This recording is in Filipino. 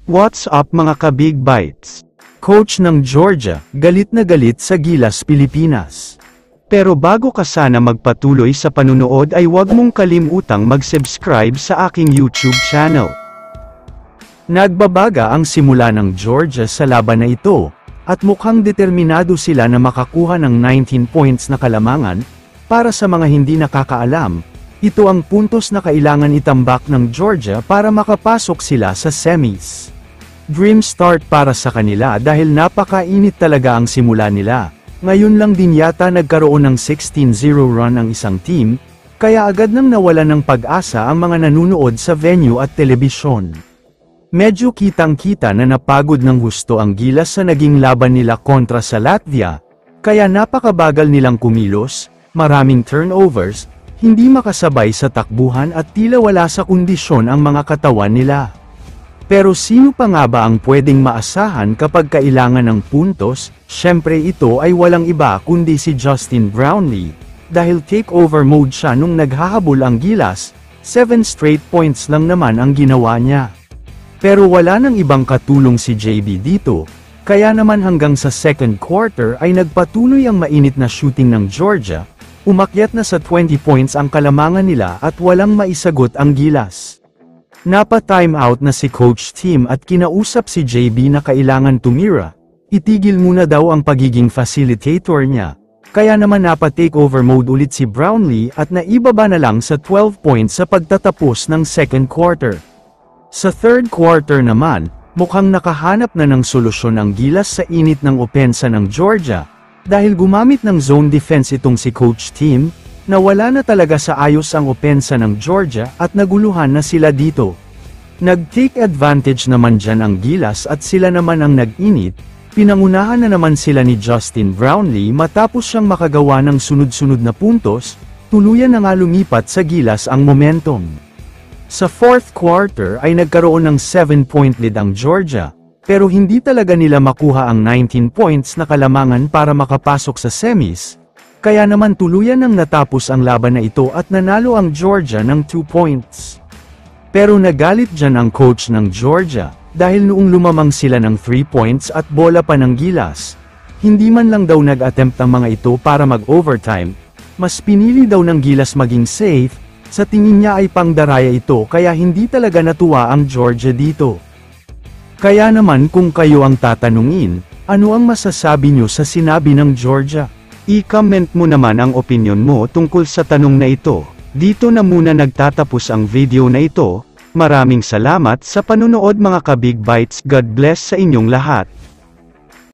What's up mga ka-Big Bites? Coach ng Georgia, galit na galit sa Gilas Pilipinas. Pero bago ka sana magpatuloy sa panunood ay huwag mong kalimutang mag-subscribe sa aking YouTube channel. Nagbabaga ang simula ng Georgia sa laban na ito, at mukhang determinado sila na makakuha ng 19 points na kalamangan. Para sa mga hindi nakakaalam, ito ang puntos na kailangan itambak ng Georgia para makapasok sila sa semis. Dream start para sa kanila dahil napakainit talaga ang simula nila. Ngayon lang din yata nagkaroon ng 16-0 run ang isang team, kaya agad nang nawala ng pag-asa ang mga nanunood sa venue at telebisyon. Medyo kitang-kita na napagod ng husto ang Gilas sa naging laban nila kontra sa Latvia, kaya napakabagal nilang kumilos, maraming turnovers, hindi makasabay sa takbuhan at tila wala sa kondisyon ang mga katawan nila. Pero sino pa nga ba ang pwedeng maasahan kapag kailangan ng puntos? Syempre ito ay walang iba kundi si Justin Brownlee, dahil takeover mode siya nung naghahabol ang Gilas, 7 straight points lang naman ang ginawa niya. Pero wala nang ibang katulong si JB dito, kaya naman hanggang sa second quarter ay nagpatuloy ang mainit na shooting ng Georgia. Umakyat na sa 20 points ang kalamangan nila at walang maisagot ang Gilas. Napa-timeout na si Coach Tim at kinausap si JB na kailangan tumira. Itigil muna daw ang pagiging facilitator niya. Kaya naman napa-takeover mode ulit si Brownlee at naibaba na lang sa 12 points sa pagtatapos ng second quarter. Sa third quarter naman, mukhang nakahanap na ng solusyon ang Gilas sa init ng opensa ng Georgia. Dahil gumamit ng zone defense itong si Coach Tim, nawala na talaga sa ayos ang opensa ng Georgia at naguluhan na sila dito. Nag-take advantage naman dyan ang Gilas at sila naman ang nag-init, pinangunahan na naman sila ni Justin Brownlee matapos siyang makagawa ng sunod-sunod na puntos, tuluyan na nga lumipat sa Gilas ang momentum. Sa fourth quarter ay nagkaroon ng 7-point lead ang Georgia. Pero hindi talaga nila makuha ang 19 points na kalamangan para makapasok sa semis, kaya naman tuluyan nang natapos ang laban na ito at nanalo ang Georgia ng 2 points. Pero nagalit dyan ang coach ng Georgia, dahil noong lumamang sila ng 3 points at bola pa ng Gilas, hindi man lang daw nag-attempt ang mga ito para mag-overtime, mas pinili daw ng Gilas maging safe, sa tingin niya ay pangdaraya ito kaya hindi talaga natuwa ang Georgia dito. Kaya naman kung kayo ang tatanungin, ano ang masasabi nyo sa sinabi ng Georgia? I-comment mo naman ang opinion mo tungkol sa tanong na ito. Dito na muna nagtatapos ang video na ito. Maraming salamat sa panunood mga ka-Big Bites. God bless sa inyong lahat.